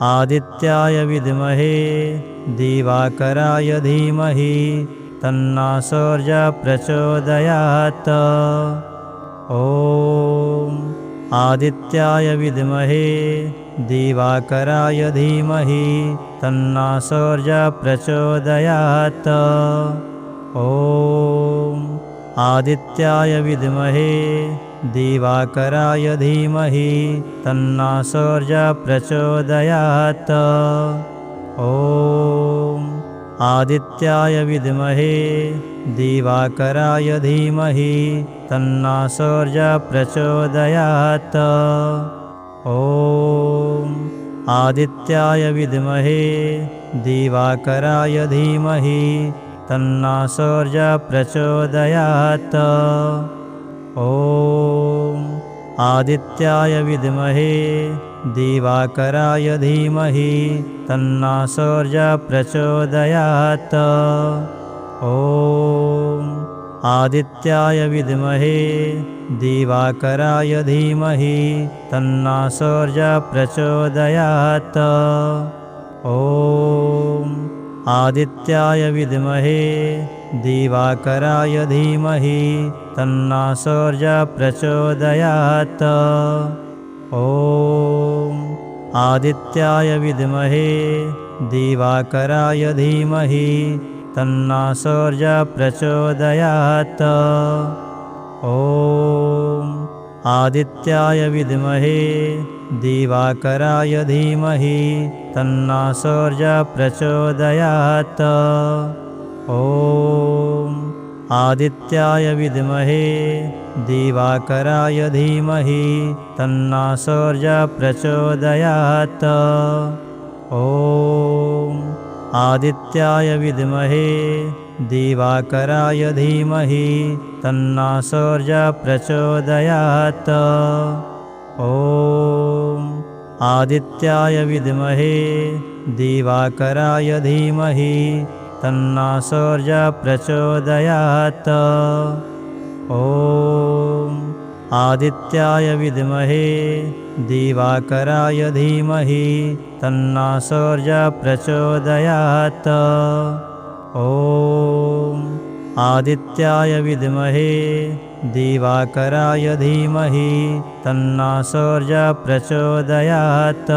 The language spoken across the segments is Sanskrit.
आदित्याय विद्महे दिवाकराय धीमहि तन्नो सूर्यः प्रचोदयात्। ॐ आदित्याय विद्महे दिवाकराय धीमहि तन्नो सूर्यः प्रचोदयात्। ॐ आदित्याय विद्महे दिवाकराय धीमहि तन्नो सूर्यः प्रचोदयात्। ॐ आदित्याय विद्महे दिवाकराय धीमहि तन्नो सूर्यः प्रचोदयात्। ॐ आदित्याय विद्महे दिवाकराय धीमहि तन्नो सूर्यः प्रचोदयात्। ॐ आदित्याय विद्महे दिवाकराय धीमहि तन्नो सूर्यः प्रचोदयात्। ॐ आदित्याय विद्महे दिवाकराय धीमहि तन्नो सूर्यः प्रचोदयात्। ॐ आदित्याय विद्महे दिवाकराय धीमहि तन्नो सूर्यः प्रचोदयात्। ॐ आदित्याय विद्महे दिवाकराय धीमहि तन्नो सूर्यः प्रचोदयात्। ॐ आदित्याय विद्महे दिवाकराय धीमहि तन्नो सूर्यः प्रचोदयात्। ॐ आदित्याय विद्महे दिवाकराय धीमहि तन्नो सूर्यः प्रचोदयात्। ॐ आदित्याय विद्महे दिवाकराय धीमहि तन्नो सूर्यः प्रचोदयात्। ॐ आदित्याय विद्महे दिवाकराय धीमहि तन्नो सूर्यः प्रचोदयात्। ॐ आदित्याय विद्महे दिवाकराय धीमहि तन्नो सूर्यः प्रचोदयात्। ॐ आदित्याय विद्महे दिवाकराय धीमहि तन्नो सूर्यः प्रचोदयात्।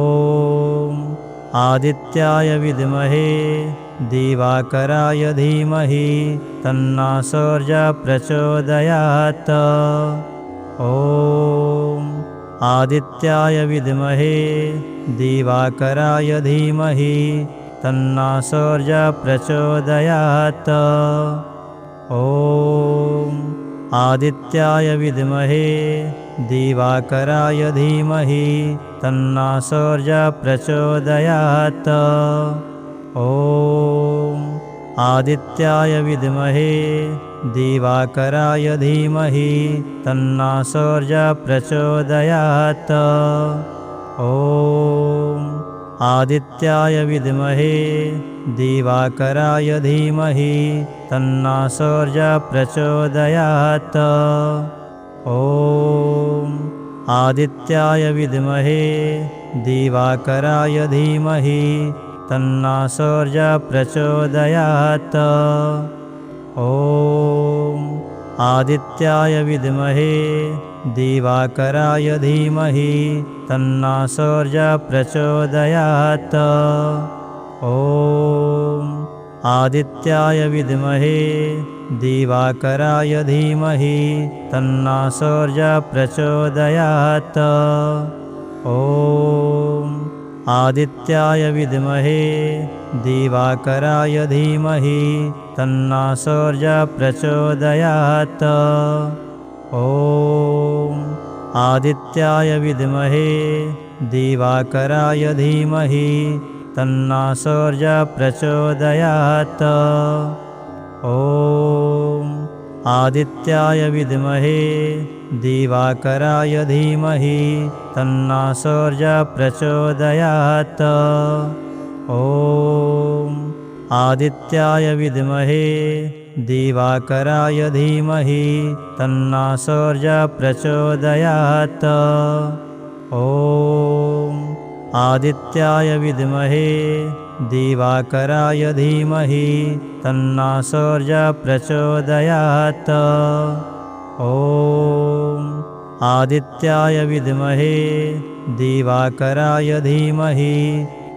ॐ आदित्याय विद्महे दिवाकराय धीमहि तन्नो सूर्यः प्रचोदयात्। ॐ आदित्याय विद्महे दिवाकराय धीमहि तन्नो सूर्यः प्रचोदयात्। ॐ आदित्याय विद्महे दिवाकराय धीमहि तन्नो सूर्यः प्रचोदयात्। ॐ आदित्याय विद्महे दिवाकराय धीमहि तन्नो सूर्यः प्रचोदयात्। ॐ आदित्याय विद्महे दिवाकराय धीमहि तन्नो सूर्यः प्रचोदयात्। ॐ आदित्याय विद्महे दिवाकराय धीमहि तन्नो सूर्यः प्रचोदयात्। ॐ आदित्याय विद्महे दिवाकराय धीमहि तन्नो सूर्यः प्रचोदयात्। ॐ आदित्याय विद्महे दिवाकराय धीमहि तन्नो सूर्यः प्रचोदयात्। ॐ आदित्याय विद्महे दिवाकराय धीमहि तन्नो सूर्यः प्रचोदयात्। ॐ आदित्याय विद्महे दिवाकराय धीमहि तन्नो सूर्यः प्रचोदयात्। ॐ आदित्याय विद्महे दिवाकराय धीमहि तन्नो सूर्यः प्रचोदयात्। ॐ आदित्याय विद्महे दिवाकराय धीमहि तन्नो सूर्यः प्रचोदयात्। ॐ आदित्याय विद्महे दिवाकराय धीमहि तन्नो सूर्यः प्रचोदयात्। ॐ आदित्याय विद्महे दिवाकराय धीमहि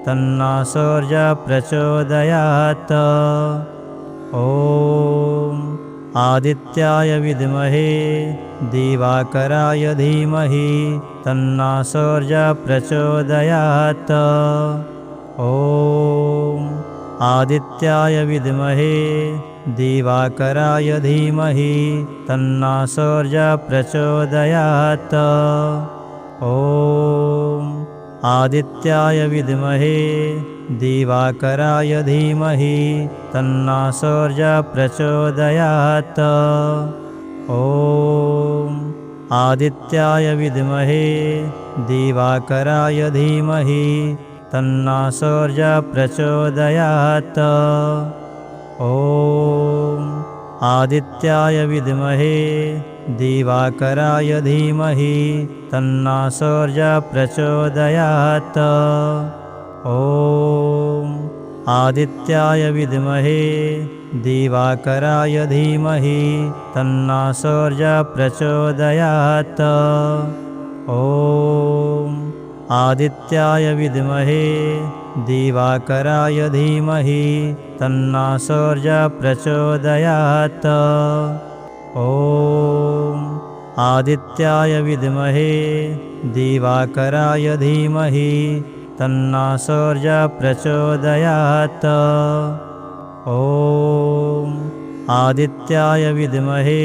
तन्नो सूर्यः प्रचोदयात्। ॐ आदित्याय विद्महे दिवाकराय धीमहि तन्नो सूर्यः प्रचोदयात्। ॐ आदित्याय विद्महे दिवाकराय धीमहि तन्नो सूर्यः प्रचोदयात्। ॐ आदित्याय विद्महे दिवाकराय धीमहि तन्नो सूर्यः प्रचोदयात्। ॐ आदित्याय विद्महे दिवाकराय धीमहि तन्नो सूर्यः प्रचोदयात्। ॐ आदित्याय विद्महे दिवाकराय धीमहि तन्नो सूर्यः प्रचोदयात्। ॐ आदित्याय विद्महे दिवाकराय धीमहि तन्नो सूर्यः प्रचोदयात्। ॐ आदित्याय विद्महे दिवाकराय धीमहि तन्नो सूर्यः प्रचोदयात्। ॐ आदित्याय विद्महे दिवाकराय धीमहि तन्नो सूर्यः प्रचोदयात्। ॐ आदित्याय विद्महे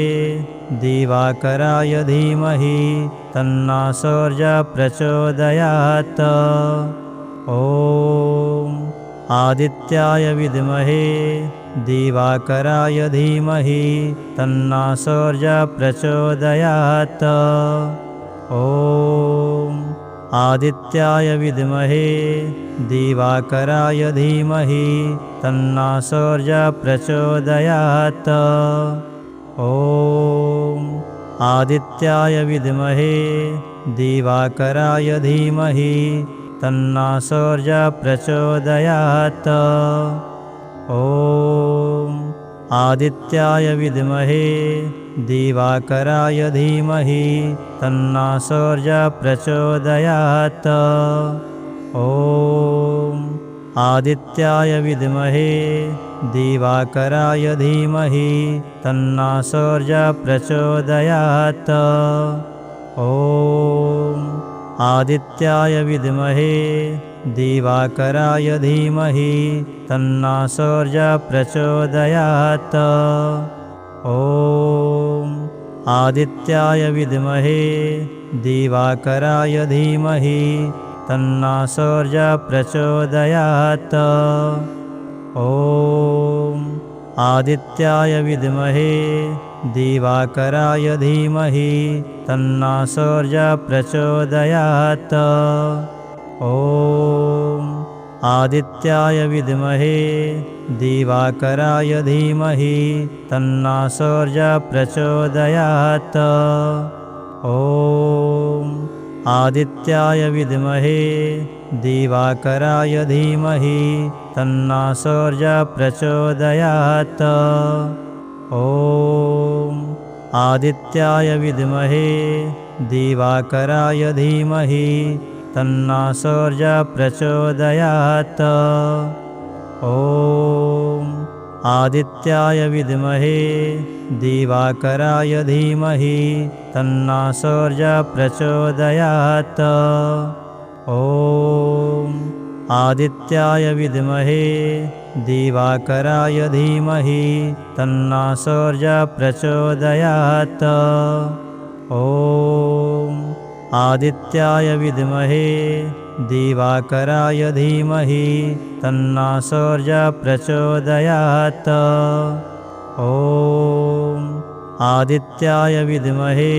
दिवाकराय धीमहि तन्नो सूर्यः प्रचोदयात्। ॐ आदित्याय विद्महे दिवाकराय धीमहि तन्नो सूर्यः प्रचोदयात्। ॐ आदित्याय विद्महे दिवाकराय धीमहि तन्नो सूर्यः प्रचोदयात्। ॐ आदित्याय विद्महे दिवाकराय धीमहि तन्नो सूर्यः प्रचोदयात्। ॐ आदित्याय विद्महे दिवाकराय धीमहि तन्नो सूर्यः प्रचोदयात्। ॐ आदित्याय विद्महे दिवाकराय धीमहि तन्नो सूर्यः प्रचोदयात्। ॐ आदित्याय विद्महे दिवाकराय धीमहि तन्नो सूर्यः प्रचोदयात्। ॐ आदित्याय विद्महे दिवाकराय धीमहि तन्नो सूर्यः प्रचोदयात्। ॐ आदित्याय विद्महे दिवाकराय धीमहि तन्नो सूर्यः प्रचोदयात्। ॐ आदित्याय विद्महे दिवाकराय धीमहि तन्नो सूर्यः प्रचोदयात्। ॐ आदित्याय विद्महे दिवाकराय धीमहि तन्नो सूर्यः प्रचोदयात्। ॐ आदित्याय विद्महे दिवाकराय धीमहि तन्नो सूर्यः प्रचोदयात्। ॐ आदित्याय विद्महे दिवाकराय धीमहि तन्नो सूर्यः प्रचोदयात्। ॐ आदित्याय विद्महे दिवाकराय धीमहि तन्नो सूर्यः प्रचोदयात्। ॐ आदित्याय विद्महे दिवाकराय धीमहि तन्नो सूर्यः प्रचोदयात्। ॐ आदित्याय विद्महे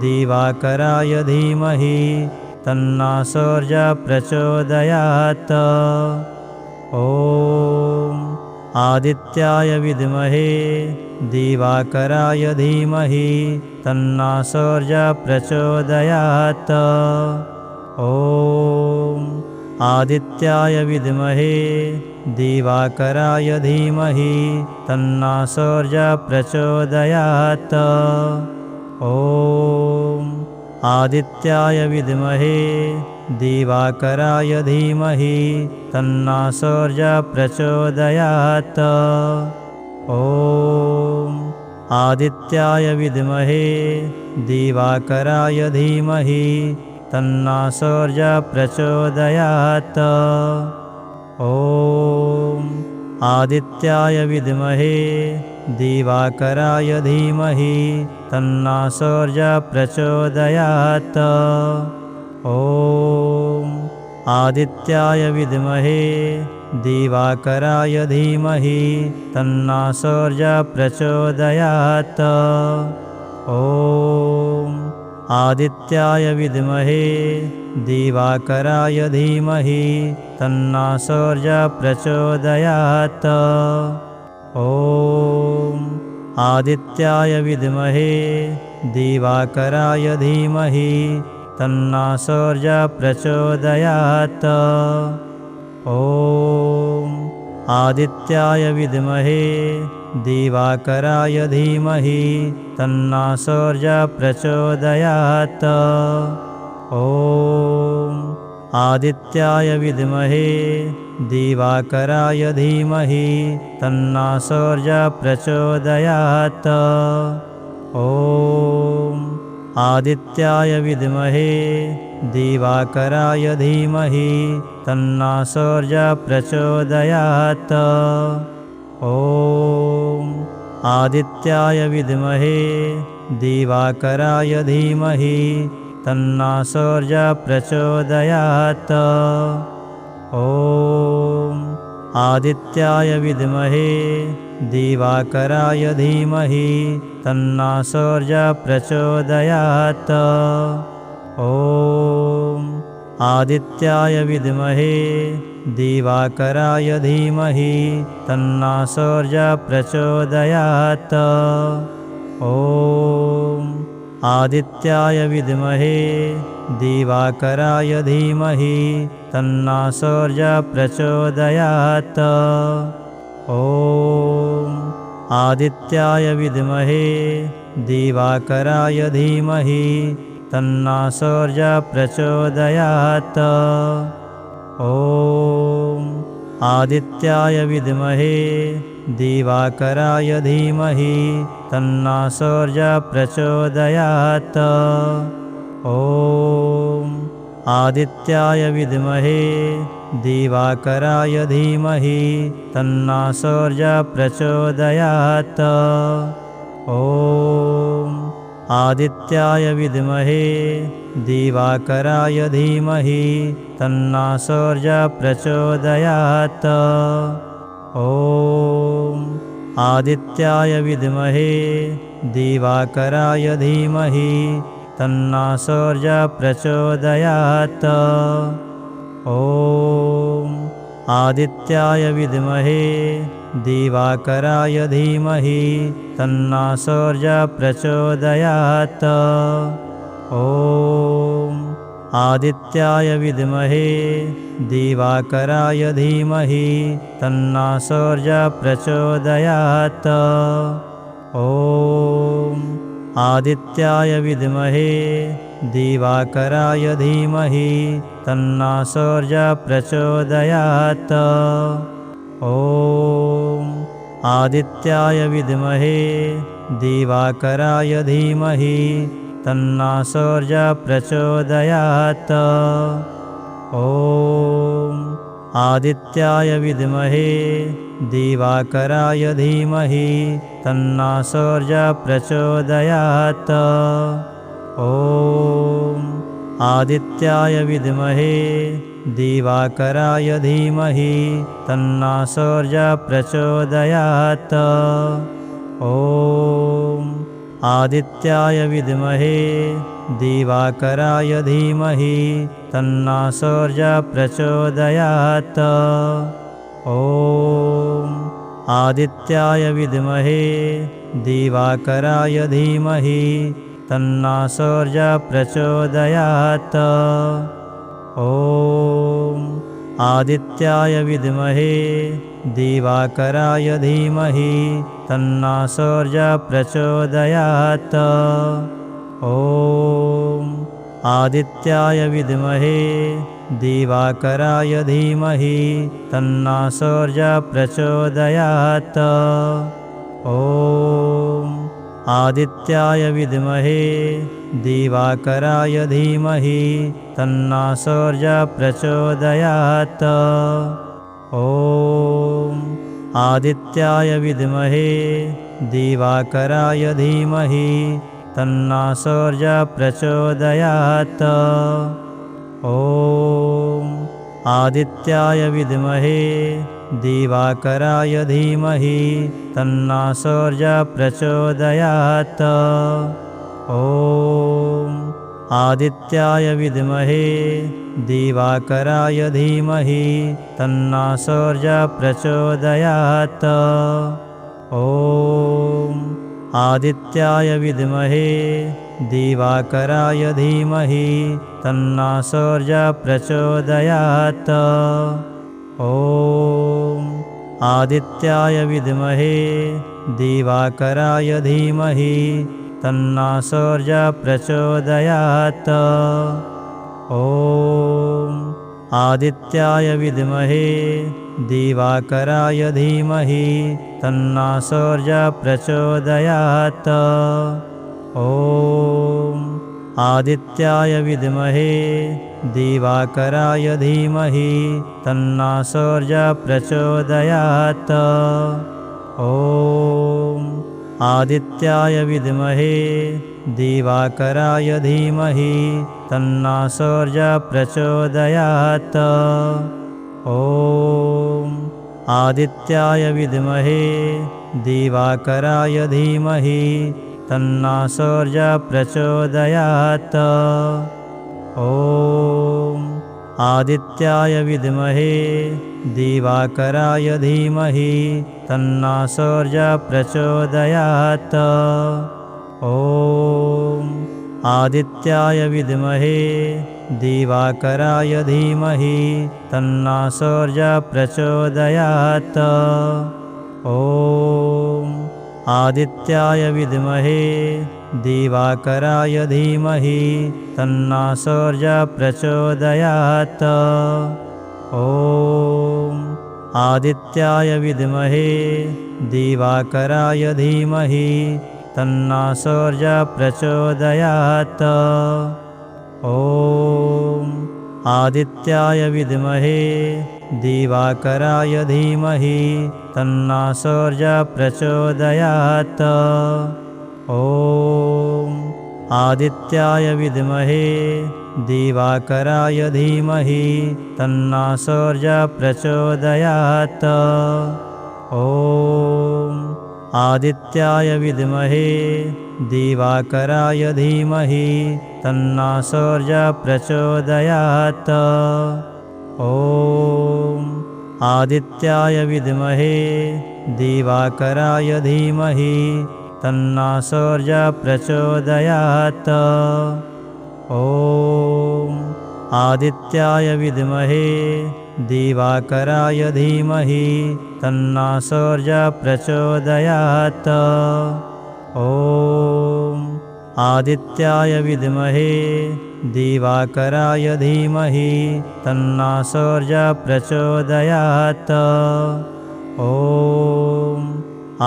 दिवाकराय धीमहि तन्नो सूर्यः प्रचोदयात्। ॐ आदित्याय विद्महे दिवाकराय धीमहि तन्नो सूर्यः प्रचोदयात्। ॐ आदित्याय विद्महे दिवाकराय धीमहि तन्नो सूर्यः प्रचोदयात्। ॐ आदित्याय विद्महे दिवाकराय धीमहि तन्नो सूर्यः प्रचोदयात्। ॐ आदित्याय विद्महे दिवाकराय धीमहि तन्नो सूर्यः प्रचोदयात्। ॐ आदित्याय विद्महे दिवाकराय धीमहि तन्नो सूर्यः प्रचोदयात्। ॐ आदित्याय विद्महे दिवाकराय धीमहि तन्नो सूर्यः प्रचोदयात्। ॐ आदित्याय विद्महे दिवाकराय धीमहि तन्नो सूर्यः प्रचोदयात्। ॐ आदित्याय विद्महे दिवाकराय धीमहि तन्नो सूर्यः प्रचोदयात्। ॐ आदित्याय विद्महे दिवाकराय धीमहि तन्नो सूर्यः प्रचोदयात्। ॐ आदित्याय विद्महे दिवाकराय धीमहि तन्नो सूर्यः प्रचोदयात्। ॐ आदित्याय विद्महे दिवाकराय धीमहि तन्नो सूर्यः प्रचोदयात्। ॐ आदित्याय विद्महे दिवाकराय धीमहि तन्नो सूर्यः प्रचोदयात्। ॐ आदित्याय विद्महे दिवाकराय धीमहि तन्नो सूर्यः प्रचोदयात्। ॐ आदित्याय विद्महे दिवाकराय धीमहि तन्नो सूर्यः प्रचोदयात्। ॐ आदित्याय विद्महे दिवाकराय धीमहि तन्नो सूर्यः प्रचोदयात्। ॐ आदित्याय विद्महे दिवाकराय धीमहि तन्नो सूर्यः प्रचोदयात्। ॐ आदित्याय विद्महे दिवाकराय धीमहि तन्नो सूर्यः प्रचोदयात्। ॐ आदित्याय विद्महे दिवाकराय धीमहि तन्नो सूर्यः प्रचोदयात्। ॐ आदित्याय विद्महे दिवाकराय धीमहि तन्नो सूर्यः प्रचोदयात्। ॐ आदित्याय विद्महे दिवाकराय धीमहि तन्नो सूर्यः प्रचोदयात्। ॐ आदित्याय विद्महे दिवाकराय धीमहि तन्नो सूर्यः प्रचोदयात्। ॐ आदित्याय विद्महे दिवाकराय धीमहि तन्नो सूर्यः प्रचोदयात्। ॐ आदित्याय विद्महे दिवाकराय धीमहि तन्नो सूर्यः प्रचोदयात्। ॐ आदित्याय विद्महे दिवाकराय धीमहि तन्नो सूर्यः प्रचोदयात्। ॐ आदित्याय विद्महे दिवाकराय धीमहि तन्नो सूर्यः प्रचोदयात्। ॐ आदित्याय विद्महे दिवाकराय धीमहि तन्नो सूर्यः प्रचोदयात्। ॐ आदित्याय विद्महे दिवाकराय धीमहि तन्नो सूर्यः प्रचोदयात्। ॐ आदित्याय विद्महे दिवाकराय धीमहि तन्नो सूर्यः प्रचोदयात्। ॐ आदित्याय विद्महे दिवाकराय धीमहि तन्नो सूर्यः प्रचोदयात्। ॐ आदित्याय विद्महे दिवाकराय धीमहि तन्नो सूर्यः प्रचोदयात्। ॐ आदित्याय विद्महे दिवाकराय धीमहि तन्नो सूर्यः प्रचोदयात्। ॐ आदित्याय विद्महे दिवाकराय धीमहि तन्नो सूर्यः प्रचोदयात्। ॐ आदित्याय विद्महे दिवाकराय धीमहि तन्नो सूर्यः प्रचोदयात्। ॐ आदित्याय विद्महे दिवाकराय धीमहि तन्नो सूर्यः प्रचोदयात्। ॐ आदित्याय विद्महे दिवाकराय धीमहि तन्नो सूर्यः प्रचोदयात्। ॐ आदित्याय विद्महे दिवाकराय धीमहि तन्नो सूर्यः प्रचोदयात्। ॐ आदित्याय विद्महे दिवाकराय धीमहि तन्नो सूर्यः प्रचोदयात्। ॐ आदित्याय विद्महे दिवाकराय धीमहि तन्नो सूर्यः प्रचोदयात्। ॐ आदित्याय विद्महे दिवाकराय धीमहि तन्नो सूर्यः प्रचोदयात्। ॐ आदित्याय विद्महे दिवाकराय धीमहि तन्नो सूर्यः प्रचोदयात्। ॐ आदित्याय विद्महे दिवाकराय धीमहि तन्नो सूर्यः प्रचोदयात्। ॐ आदित्याय विद्महे दिवाकराय धीमहि तन्नो सूर्यः प्रचोदयात्। ॐ आदित्याय विद्महे दिवाकराय धीमहि तन्नो सूर्यः प्रचोदयात्। ॐ आदित्याय विद्महे दिवाकराय धीमहि तन्नो सूर्यः प्रचोदयात्। ॐ आदित्याय विद्महे दिवाकराय धीमहि तन्नो सूर्यः प्रचोदयात्। ॐ आदित्याय विद्महे दिवाकराय धीमहि तन्नो सूर्यः प्रचोदयात्। ॐ आदित्याय विद्महे दिवाकराय धीमहि तन्नो सूर्यः प्रचोदयात्। ॐ आदित्याय विद्महे दिवाकराय धीमहि तन्नो सूर्यः प्रचोदयात्। ॐ आदित्याय विद्महे दिवाकराय धीमहि तन्नो सूर्यः प्रचोदयात्। ॐ आदित्याय विद्महे दिवाकराय धीमहि तन्नो सूर्यः प्रचोदयात्। ॐ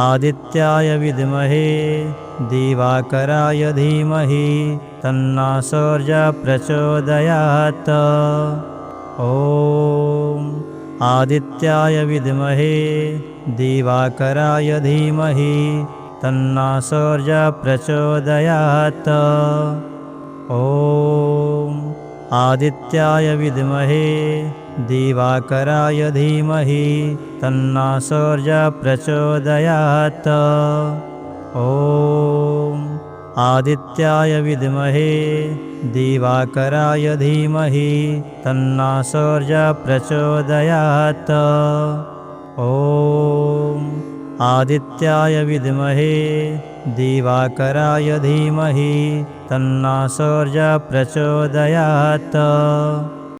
आदित्याय विद्महे दिवाकराय धीमहि तन्नो सूर्यः प्रचोदयात्। ॐ आदित्याय विद्महे दिवाकराय धीमहि तन्नो सूर्यः प्रचोदयात्। ॐ आदित्याय विद्महे दिवाकराय धीमहि तन्नो सूर्यः प्रचोदयात्। ॐ आदित्याय विद्महे दिवाकराय धीमहि तन्नो सूर्यः प्रचोदयात्। ॐ आदित्याय विद्महे दिवाकराय धीमहि तन्नो सूर्यः प्रचोदयात्।